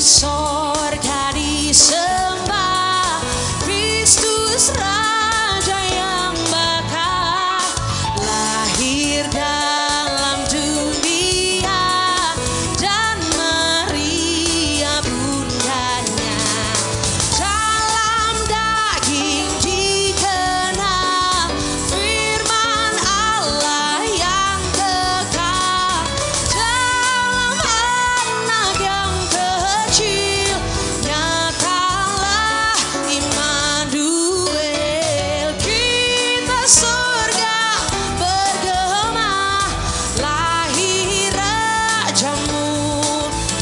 sorga disembah, Kristus Raja yang bakal lahir dalam dunia, dan Maria bundanya dalam daging dikenal, firman Allah yang kekal dalam anak yang kecil, nyatalah Immanuel. Kita surga bergema, lahir Rajamu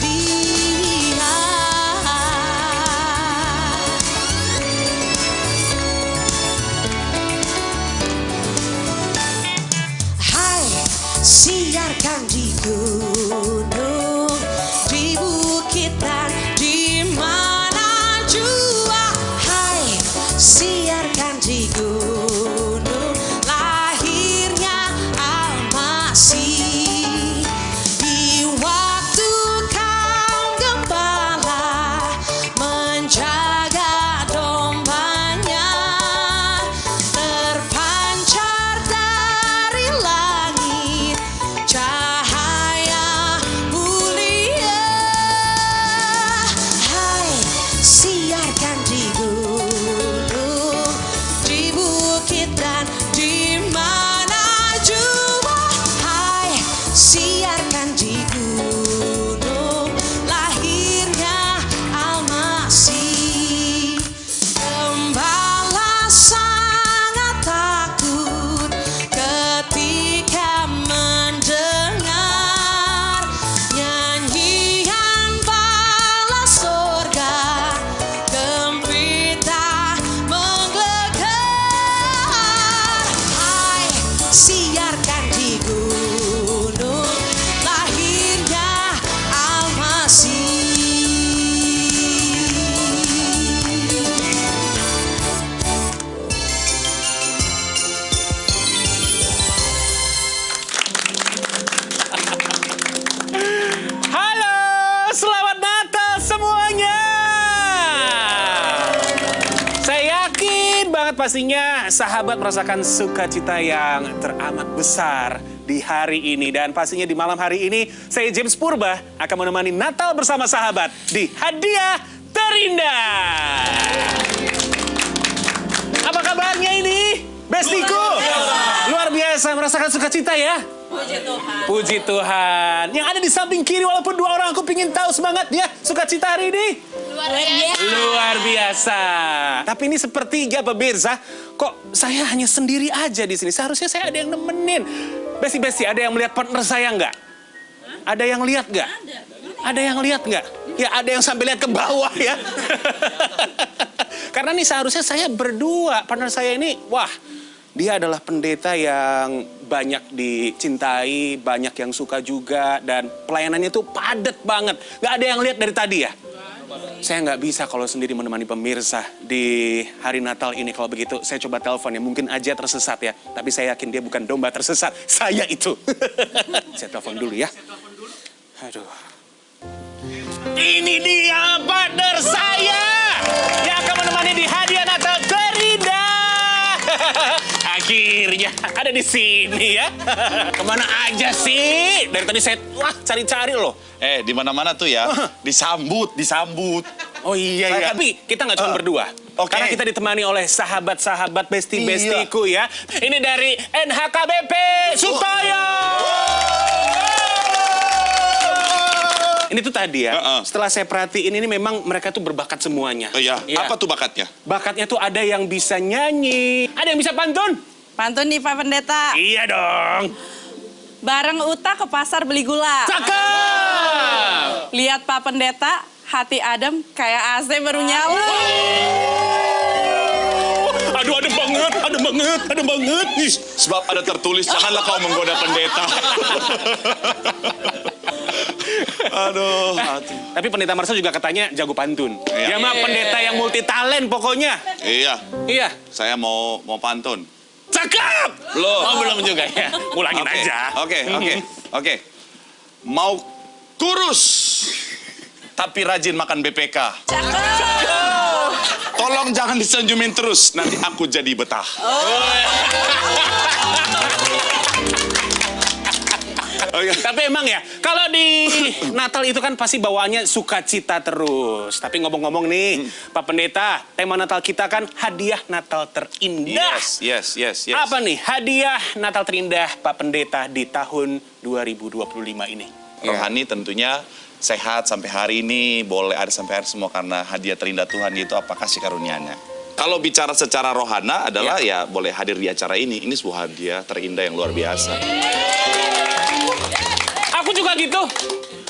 dia. Hai, siarkan di gunung, di bukit dan di mana jua. Hai, siarkan di gunung, lahirnya Al-Masih. Di waktu kaum gembala menjaga dombanya, terpancar dari langit cahaya mulia. Hai, siarkan di gunung, di bukit dan di mana jua. Hai, siarkan di gunung, lahirnya Al-Masih. Gembala sangat takut ketika mendengar nyanyian bala sorga, gembira menggelegar. Hai, siarkan di gunung, lahirnya Al-Masih. Halo, selamat Natal semuanya. Saya yakin banget pastinya sahabat merasakan sukacita yang teramat besar di hari ini. Dan pastinya di malam hari ini, saya James Purba akan menemani Natal bersama sahabat di Hadiah Terindah. Apa kabarnya ini, bestiku? Luar biasa merasakan sukacita ya? Puji Tuhan. Yang ada di samping kiri, walaupun dua orang, aku pingin tahu semangatnya sukacita hari ini. Luar biasa. Tapi ini sepertiga pemirsa, kok saya hanya sendiri aja di sini. Seharusnya saya ada yang nemenin. Besti, ada yang melihat partner saya nggak? Ada yang lihat nggak? Ada yang lihat nggak? Ya ada yang sampai lihat ke bawah ya. Karena nih seharusnya saya berdua. Partner saya ini, wah, dia adalah pendeta yang banyak dicintai, banyak yang suka juga, dan pelayanannya tuh padat banget. Gak ada yang lihat dari tadi ya? Saya nggak bisa kalau sendiri menemani pemirsa di hari Natal ini. Kalau begitu, saya coba telepon ya. Mungkin aja tersesat ya. Tapi saya yakin dia bukan domba tersesat. Saya itu. Saya telepon dulu ya. Aduh. Ini dia partner saya yang akan menemani di hadiah Natal terindah. Akhirnya ada di sini ya. Kemana aja sih? Dari tadi saya cari-cari loh. Di mana-mana tuh ya, disambut. Oh iya, tapi kita nggak cuma berdua. Oke. Karena kita ditemani oleh sahabat-sahabat besti-bestiku ya. Ini dari NHKBP Sutoyo. Ini tuh tadi ya, setelah saya perhatiin ini memang mereka tuh berbakat semuanya. Oh iya, apa tuh bakatnya? Bakatnya tuh ada yang bisa nyanyi, ada yang bisa pantun. Pantun nih Pak Pendeta. Iya dong. Bareng Uta ke pasar beli gula. Cakep. Lihat Pak Pendeta, hati adem kayak AC baru nyala. Aduh, ada banget. Ih. Sebab ada tertulis, janganlah kau menggoda pendeta. Aduh. Tapi pendeta Marcel juga katanya jago pantun. Iya. Dia mah pendeta yang multi talent pokoknya. Iya. Saya mau pantun. Cakep. Belum. Oh, belum juga ya. Ulangin aja. Oke. Mau kurus. tapi rajin makan BPK. Cakep. Tolong jangan disenyumin terus, nanti aku jadi betah. Tapi emang ya, kalau di Natal itu kan pasti bawaannya sukacita terus. Tapi ngomong-ngomong nih, Pak Pendeta, tema Natal kita kan hadiah Natal terindah. Yes. Apa nih hadiah Natal terindah Pak Pendeta di tahun 2025 ini? Rohani tentunya sehat sampai hari ini, boleh ada sampai hari semua karena hadiah terindah Tuhan itu apa kasih karunia-Nya. Kalau bicara secara rohana adalah ya boleh hadir di acara ini. Ini sebuah hadiah terindah yang luar biasa. Aku juga gitu.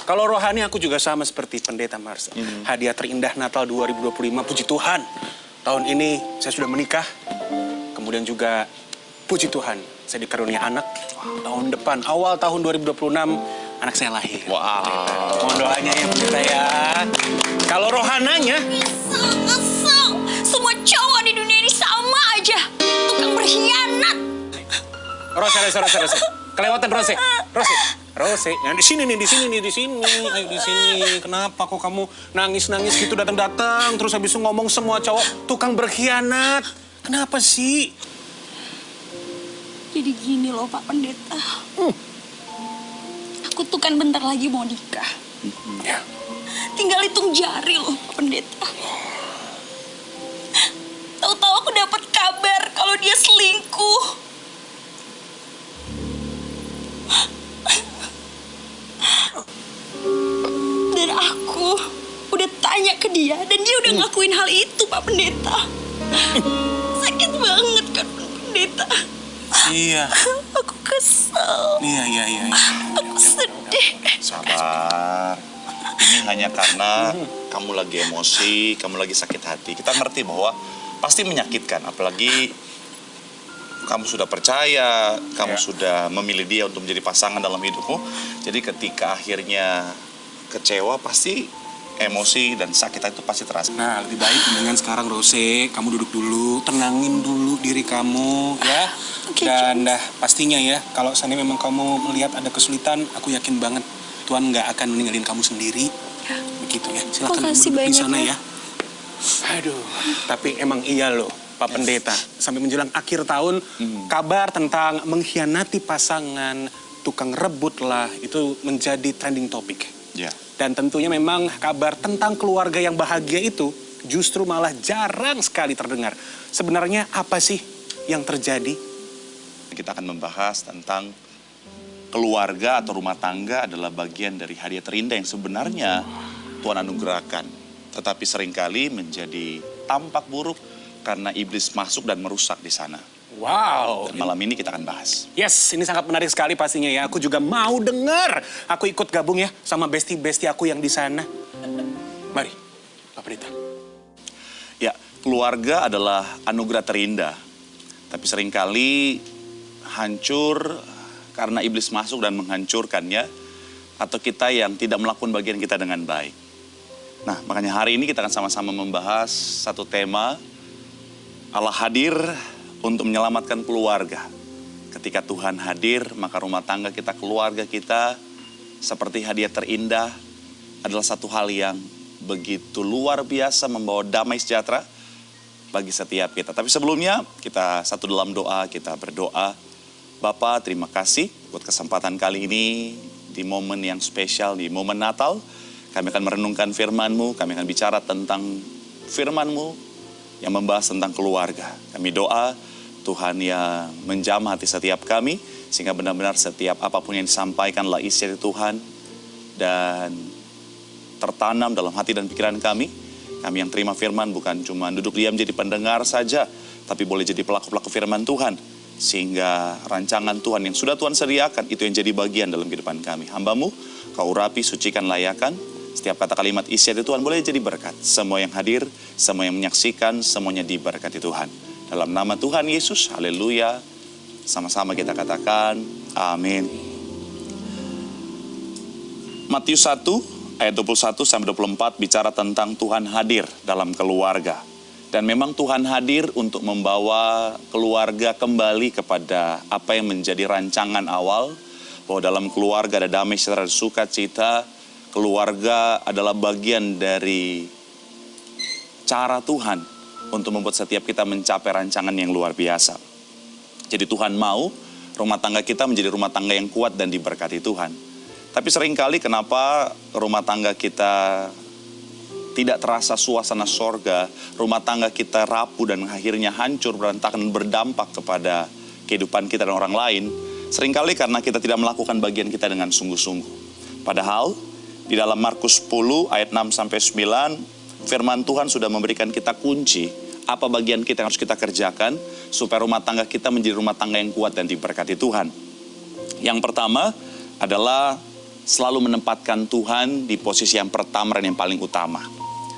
Kalau rohani aku juga sama seperti Pendeta Mars. Hadiah terindah Natal 2025, puji Tuhan. Tahun ini saya sudah menikah. Kemudian juga puji Tuhan, saya dikarunia anak. Tahun depan, awal tahun 2026, anak saya lahir. Wow. Mohon doanya ya Pendeta ya. Kalau rohananya, Kesel. Semua cowok di dunia ini sama aja. Tukang berkhianat. Rose. Kelewatan Rose. Nah, di sini. Ayo di sini. Kenapa kok kamu nangis gitu datang terus habis itu ngomong semua cowok tukang berkhianat. Kenapa sih? Jadi gini loh Pak Pendeta. Aku tuh kan bentar lagi mau nikah. Ya. Tinggal hitung jari loh Pak Pendeta. Tahu-tahu aku dapat kabar kalau dia selingkuh. Dan aku udah tanya ke dia dan dia udah ngakuin hal itu Pak Pendeta. Sakit banget kan Pak Pendeta. Iya. Aku kesel. Iya. Aku sedih. Sabar. Ini hanya karena kamu lagi emosi, kamu lagi sakit hati. Kita ngerti bahwa pasti menyakitkan, apalagi kamu sudah percaya, kamu sudah memilih dia untuk menjadi pasangan dalam hidupmu. Jadi ketika akhirnya kecewa, pasti emosi dan sakit hati itu pasti terasa. Nah, lebih baik mendingan sekarang Rose, kamu duduk dulu, tenangin dulu diri kamu ya. Oke, Dan pastinya ya, kalau seandainya memang kamu melihat ada kesulitan, aku yakin banget Tuhan nggak akan meninggalin kamu sendiri. Begitu ya. Silakan Makasih duduk di banyak, sana ya. ya. Aduh, tapi emang iya loh Pak Pendeta. Sampai menjelang akhir tahun, kabar tentang mengkhianati pasangan, tukang rebut lah, itu menjadi trending topik. Ya. Dan tentunya memang kabar tentang keluarga yang bahagia itu justru malah jarang sekali terdengar. Sebenarnya apa sih yang terjadi? Kita akan membahas tentang keluarga atau rumah tangga adalah bagian dari hadiah terindah yang sebenarnya Tuhan anugerahkan. Tetapi seringkali menjadi tampak buruk karena iblis masuk dan merusak di sana. Wow. Dan malam ini kita akan bahas. Yes, ini sangat menarik sekali pastinya ya. Aku juga mau dengar. Aku ikut gabung ya sama besti-besti aku yang di sana. Mari, Pak Pendeta. Ya, keluarga adalah anugerah terindah. Tapi seringkali hancur karena iblis masuk dan menghancurkannya. Atau kita yang tidak melakukan bagian kita dengan baik. Nah, makanya hari ini kita akan sama-sama membahas satu tema. Allah hadir untuk menyelamatkan keluarga. Ketika Tuhan hadir, maka rumah tangga kita, keluarga kita, seperti hadiah terindah, adalah satu hal yang begitu luar biasa membawa damai sejahtera bagi setiap kita. Tapi sebelumnya, kita satu dalam doa, kita berdoa. Bapa, terima kasih buat kesempatan kali ini, di momen yang spesial, di momen Natal. Kami akan merenungkan firman-Mu, kami akan bicara tentang firman-Mu, yang membahas tentang keluarga. Kami doa Tuhan yang menjamah hati setiap kami, sehingga benar-benar setiap apapun yang disampaikanlah isi dari Tuhan, dan tertanam dalam hati dan pikiran kami. Kami yang terima firman bukan cuma duduk diam jadi pendengar saja, tapi boleh jadi pelaku-pelaku firman Tuhan, sehingga rancangan Tuhan yang sudah Tuhan sediakan, itu yang jadi bagian dalam kehidupan kami. Hamba-Mu, Kau urapi, sucikan, layakan. Setiap kata kalimat isi dari Tuhan boleh jadi berkat. Semua yang hadir, semua yang menyaksikan, semuanya diberkati Tuhan. Dalam nama Tuhan Yesus, haleluya. Sama-sama kita katakan, amin. Matius 1 ayat 21-24 bicara tentang Tuhan hadir dalam keluarga. Dan memang Tuhan hadir untuk membawa keluarga kembali kepada apa yang menjadi rancangan awal. Bahwa dalam keluarga ada damai, sejahtera, sukacita. keluarga adalah bagian dari cara Tuhan untuk membuat setiap kita mencapai rancangan yang luar biasa. Jadi Tuhan mau rumah tangga kita menjadi rumah tangga yang kuat dan diberkati Tuhan. Tapi seringkali kenapa rumah tangga kita tidak terasa suasana sorga, rumah tangga kita rapuh dan akhirnya hancur, berantakan dan berdampak kepada kehidupan kita dan orang lain. Seringkali karena kita tidak melakukan bagian kita dengan sungguh-sungguh. Padahal di dalam Markus 10 ayat 6-9, firman Tuhan sudah memberikan kita kunci apa bagian kita yang harus kita kerjakan supaya rumah tangga kita menjadi rumah tangga yang kuat dan diberkati Tuhan. Yang pertama adalah selalu menempatkan Tuhan di posisi yang pertama dan yang paling utama.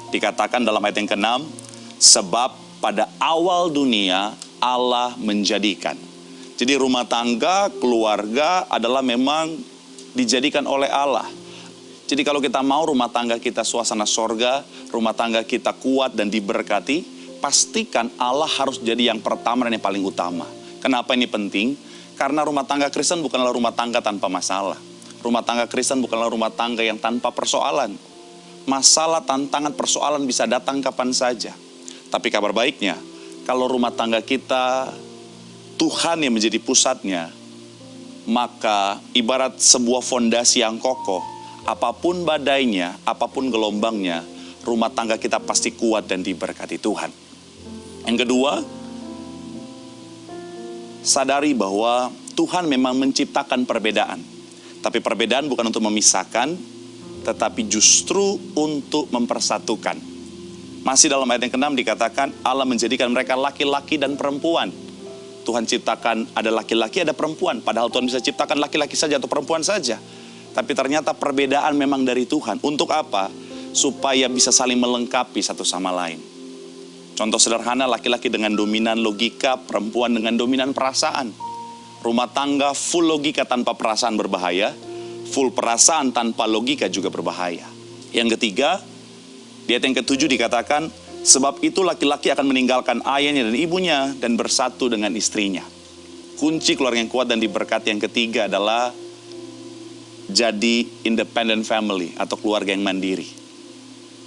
Dikatakan dalam ayat yang ke-6, sebab pada awal dunia Allah menjadikan. Jadi rumah tangga, keluarga adalah memang dijadikan oleh Allah. Jadi kalau kita mau rumah tangga kita suasana sorga, rumah tangga kita kuat dan diberkati, pastikan Allah harus jadi yang pertama dan yang paling utama. Kenapa ini penting? Karena rumah tangga Kristen bukanlah rumah tangga tanpa masalah. Rumah tangga Kristen bukanlah rumah tangga yang tanpa persoalan. Masalah, tantangan, persoalan bisa datang kapan saja. Tapi kabar baiknya, kalau rumah tangga kita Tuhan yang menjadi pusatnya, maka ibarat sebuah fondasi yang kokoh, apapun badainya, apapun gelombangnya, rumah tangga kita pasti kuat dan diberkati Tuhan. Yang kedua, sadari bahwa Tuhan memang menciptakan perbedaan. Tapi perbedaan bukan untuk memisahkan, tetapi justru untuk mempersatukan. Masih dalam ayat yang ke-6 dikatakan, Allah menjadikan mereka laki-laki dan perempuan. Tuhan ciptakan ada laki-laki, ada perempuan. Padahal Tuhan bisa ciptakan laki-laki saja atau perempuan saja. Tapi ternyata perbedaan memang dari Tuhan. Untuk apa? Supaya bisa saling melengkapi satu sama lain. Contoh sederhana, laki-laki dengan dominan logika, perempuan dengan dominan perasaan. Rumah tangga full logika tanpa perasaan berbahaya, full perasaan tanpa logika juga berbahaya. Yang ketiga, di ayat yang ke-7 dikatakan, sebab itu laki-laki akan meninggalkan ayahnya dan ibunya dan bersatu dengan istrinya. Kunci keluarga yang kuat dan diberkati yang ketiga adalah jadi independent family atau keluarga yang mandiri.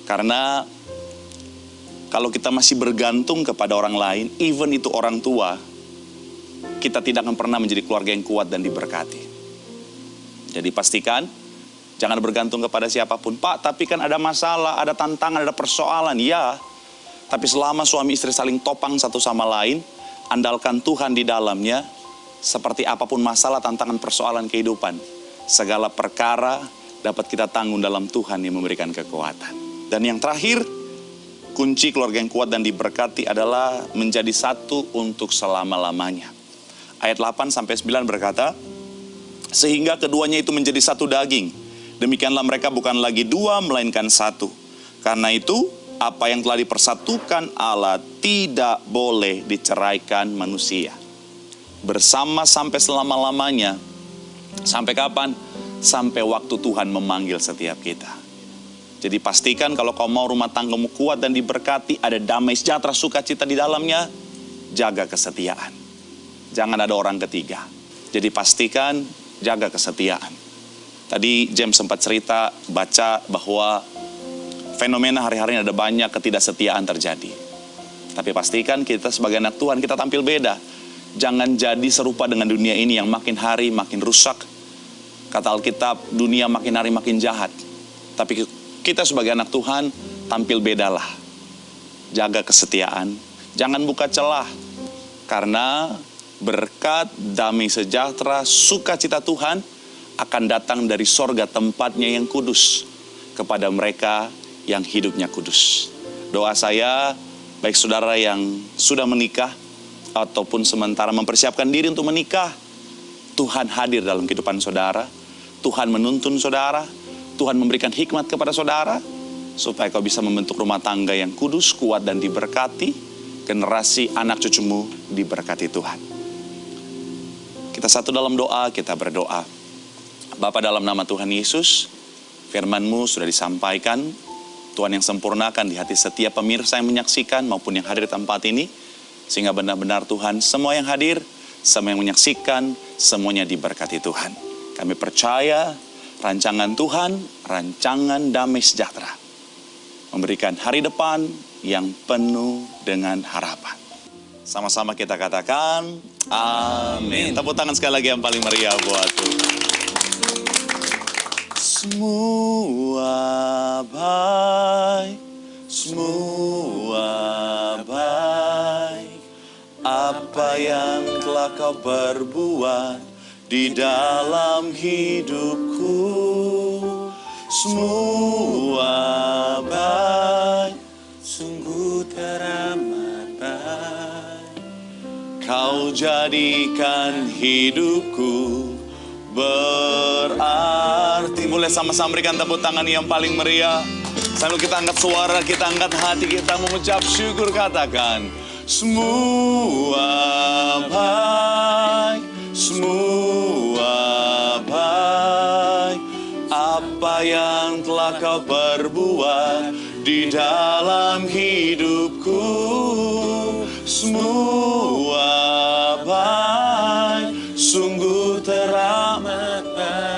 Karena kalau kita masih bergantung kepada orang lain, even itu orang tua, kita tidak akan pernah menjadi keluarga yang kuat dan diberkati. Jadi pastikan, jangan bergantung kepada siapapun. Pak, tapi kan ada masalah, ada tantangan, ada persoalan. Ya, tapi selama suami istri saling topang satu sama lain, andalkan Tuhan di dalamnya, seperti apapun masalah, tantangan, persoalan kehidupan. Segala perkara dapat kita tanggung dalam Tuhan yang memberikan kekuatan. Dan yang terakhir, kunci keluarga yang kuat dan diberkati adalah menjadi satu untuk selama-lamanya. Ayat 8-9 berkata, sehingga keduanya itu menjadi satu daging. Demikianlah mereka bukan lagi dua, melainkan satu. Karena itu, apa yang telah dipersatukan Allah tidak boleh diceraikan manusia. Bersama sampai selama-lamanya. Sampai kapan? Sampai waktu Tuhan memanggil setiap kita. Jadi pastikan kalau kau mau rumah tanggamu kuat dan diberkati, ada damai, sejahtera, sukacita di dalamnya, jaga kesetiaan. Jangan ada orang ketiga. Jadi pastikan jaga kesetiaan. Tadi James sempat cerita, baca bahwa fenomena hari-hari ini ada banyak ketidaksetiaan terjadi. Tapi pastikan kita sebagai anak Tuhan, kita tampil beda. Jangan jadi serupa dengan dunia ini yang makin hari makin rusak. Kata Alkitab, dunia makin hari makin jahat. Tapi kita sebagai anak Tuhan, tampil bedalah. Jaga kesetiaan, jangan buka celah. Karena berkat, damai sejahtera, sukacita Tuhan akan datang dari sorga tempatnya yang kudus kepada mereka yang hidupnya kudus. Doa saya, baik saudara yang sudah menikah ataupun sementara mempersiapkan diri untuk menikah, Tuhan hadir dalam kehidupan saudara, Tuhan menuntun saudara, Tuhan memberikan hikmat kepada saudara, supaya kau bisa membentuk rumah tangga yang kudus, kuat dan diberkati, generasi anak cucumu diberkati Tuhan. Kita satu dalam doa, kita berdoa. Bapa, dalam nama Tuhan Yesus, firman-Mu sudah disampaikan, Tuhan yang sempurnakan di hati setiap pemirsa yang menyaksikan maupun yang hadir di tempat ini, sehingga benar-benar Tuhan, semua yang hadir, semua yang menyaksikan, semuanya diberkati Tuhan. Kami percaya rancangan Tuhan, rancangan damai sejahtera. Memberikan hari depan yang penuh dengan harapan. Sama-sama kita katakan, amin. Tepuk tangan sekali lagi yang paling meriah buat Tuhan. Semua baik, semua baik. Apa yang telah kau perbuat di dalam hidupku, semua baik, sungguh teramat baik. Kau jadikan hidupku berarti. Boleh sama-sama berikan tepuk tangan yang paling meriah. Sambil kita angkat suara, kita angkat hati, kita mengucap syukur, katakan, semua baik, semua baik. Apa yang telah kau perbuat di dalam hidupku, semua baik, sungguh teramat baik.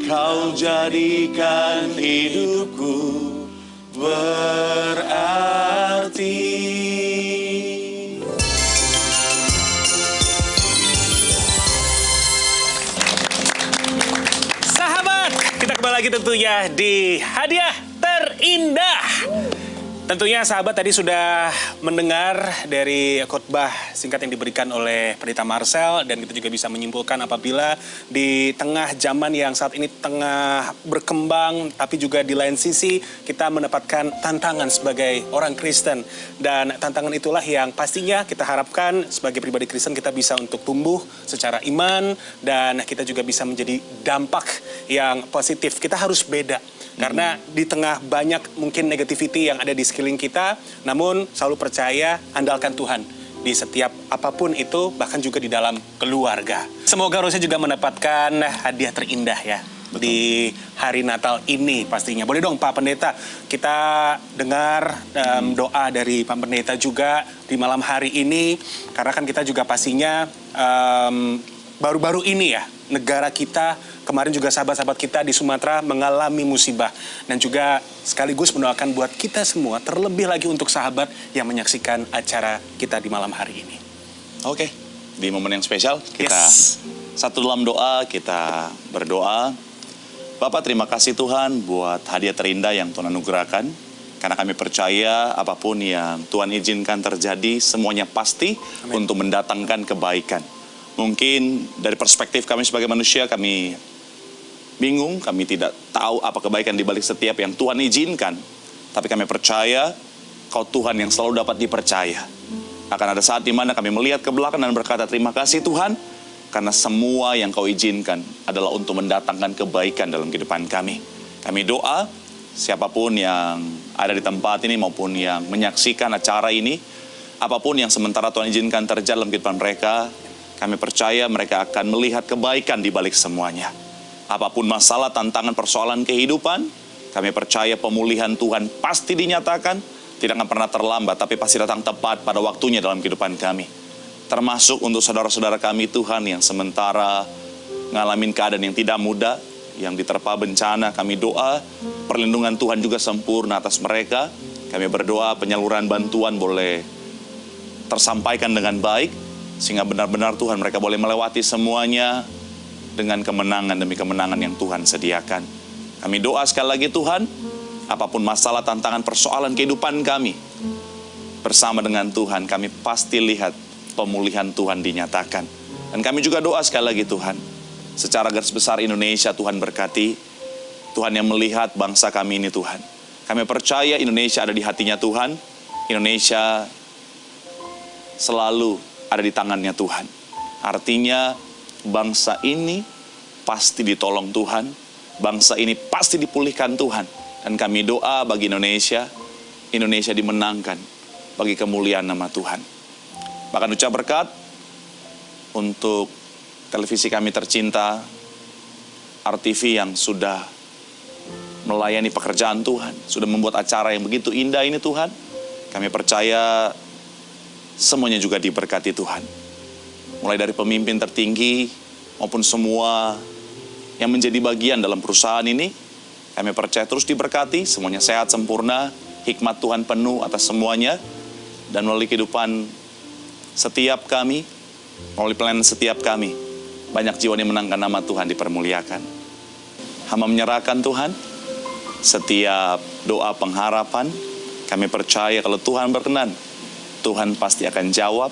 Kau jadikan hidupku berarti. Sahabat, kita kembali lagi tentunya di Hadiah Terindah. Tentunya sahabat tadi sudah mendengar dari khotbah singkat yang diberikan oleh Pendeta Marcel, dan kita juga bisa menyimpulkan apabila di tengah zaman yang saat ini tengah berkembang, tapi juga di lain sisi kita mendapatkan tantangan sebagai orang Kristen, dan tantangan itulah yang pastinya kita harapkan sebagai pribadi Kristen kita bisa untuk tumbuh secara iman, dan kita juga bisa menjadi dampak yang positif. Kita harus beda. Karena di tengah banyak mungkin negativity yang ada di sekeliling kita, namun selalu percaya, andalkan Tuhan di setiap apapun itu, bahkan juga di dalam keluarga. Semoga Rosia juga mendapatkan hadiah terindah ya. Betul. Di hari Natal ini pastinya. Boleh dong Pak Pendeta, kita dengar doa dari Pak Pendeta juga di malam hari ini, karena kan kita juga pastinya baru-baru ini ya, negara kita, kemarin juga sahabat-sahabat kita di Sumatera mengalami musibah. Dan juga sekaligus mendoakan buat kita semua, terlebih lagi untuk sahabat yang menyaksikan acara kita di malam hari ini. Oke, di momen yang spesial kita satu dalam doa, kita berdoa. Bapak, terima kasih Tuhan buat hadiah terindah yang Tuhan anugerahkan. Karena kami percaya apapun yang Tuhan izinkan terjadi, semuanya pasti untuk mendatangkan kebaikan. Mungkin dari perspektif kami sebagai manusia, kami bingung, kami tidak tahu apa kebaikan di balik setiap yang Tuhan izinkan. Tapi kami percaya, Kau Tuhan yang selalu dapat dipercaya. Akan ada saat di mana kami melihat ke belakang dan berkata, terima kasih Tuhan, karena semua yang Kau izinkan adalah untuk mendatangkan kebaikan dalam kehidupan kami. Kami doa, siapapun yang ada di tempat ini maupun yang menyaksikan acara ini, apapun yang sementara Tuhan izinkan terjadi dalam kehidupan mereka, kami percaya mereka akan melihat kebaikan di balik semuanya. Apapun masalah, tantangan, persoalan kehidupan, kami percaya pemulihan Tuhan pasti dinyatakan, tidak akan pernah terlambat, tapi pasti datang tepat pada waktunya dalam kehidupan kami. Termasuk untuk saudara-saudara kami Tuhan yang sementara ngalamin keadaan yang tidak mudah, yang diterpa bencana, kami doa perlindungan Tuhan juga sempurna atas mereka. Kami berdoa penyaluran bantuan boleh tersampaikan dengan baik, sehingga benar-benar Tuhan mereka boleh melewati semuanya dengan kemenangan demi kemenangan yang Tuhan sediakan. Kami doa sekali lagi Tuhan, apapun masalah, tantangan, persoalan kehidupan kami, bersama dengan Tuhan, kami pasti lihat pemulihan Tuhan dinyatakan. Dan kami juga doa sekali lagi Tuhan, secara garis besar Indonesia Tuhan berkati, Tuhan yang melihat bangsa kami ini Tuhan. Kami percaya Indonesia ada di hatinya Tuhan, Indonesia selalu ada di tangannya Tuhan. Artinya bangsa ini pasti ditolong Tuhan, bangsa ini pasti dipulihkan Tuhan. Dan kami doa bagi Indonesia, Indonesia dimenangkan bagi kemuliaan nama Tuhan. Bahkan ucap berkat untuk televisi kami tercinta, RTV yang sudah melayani pekerjaan Tuhan, sudah membuat acara yang begitu indah ini Tuhan. Kami percaya semuanya juga diberkati Tuhan. Mulai dari pemimpin tertinggi maupun semua yang menjadi bagian dalam perusahaan ini. Kami percaya terus diberkati, semuanya sehat sempurna, hikmat Tuhan penuh atas semuanya. Dan melalui kehidupan setiap kami, melalui pelayanan setiap kami, banyak jiwa yang menangkan nama Tuhan dipermuliakan. Hamba menyerahkan Tuhan, setiap doa pengharapan, kami percaya kalau Tuhan berkenan, Tuhan pasti akan jawab,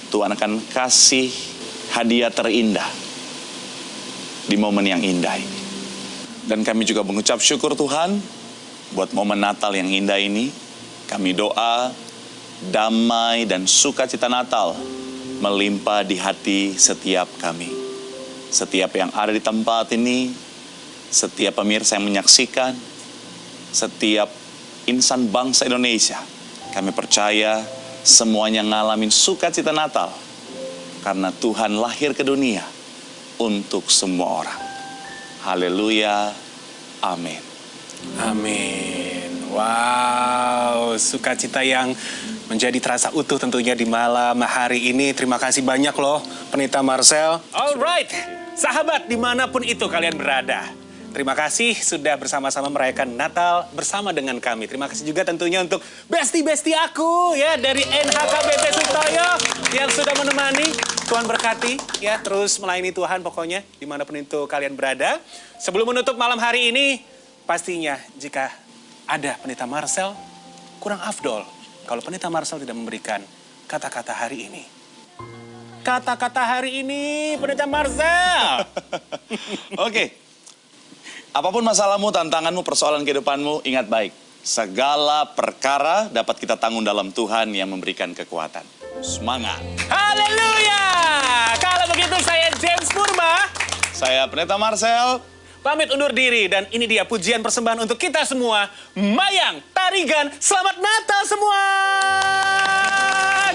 Tuhan akan kasih hadiah terindah di momen yang indah ini. Dan kami juga mengucap syukur Tuhan buat momen Natal yang indah ini. Kami doa damai dan sukacita Natal melimpah di hati setiap kami. Setiap yang ada di tempat ini, setiap pemirsa yang menyaksikan, setiap insan bangsa Indonesia, kami percaya semuanya ngalamin sukacita Natal karena Tuhan lahir ke dunia untuk semua orang. Haleluya, amin. Amin. Wow, sukacita yang menjadi terasa utuh tentunya di malam hari ini. Terima kasih banyak loh, Pendeta Marcel. Alright, sahabat dimanapun itu kalian berada. Terima kasih sudah bersama-sama merayakan Natal bersama dengan kami. Terima kasih juga tentunya untuk besti-besti aku ya dari NHKBP Sutoyo yang sudah menemani. Tuhan berkati ya, terus melayani Tuhan pokoknya dimanapun itu kalian berada. Sebelum menutup malam hari ini, pastinya jika ada Pendeta Marcel, kurang afdol kalau Pendeta Marcel tidak memberikan kata-kata hari ini. Kata-kata hari ini, Pendeta Marcel. Oke. Apapun masalahmu, tantanganmu, persoalan kehidupanmu, ingat baik. Segala perkara dapat kita tanggung dalam Tuhan yang memberikan kekuatan. Semangat. Haleluya! Kalau begitu saya James Purba. Saya Pendeta Marcel. Pamit undur diri dan ini dia pujian persembahan untuk kita semua. Mayang, Tarigan, selamat Natal semua!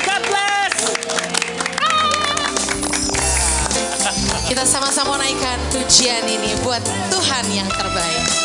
God bless! Kita sama-sama naikkan pujian ini buat Tuhan yang terbaik.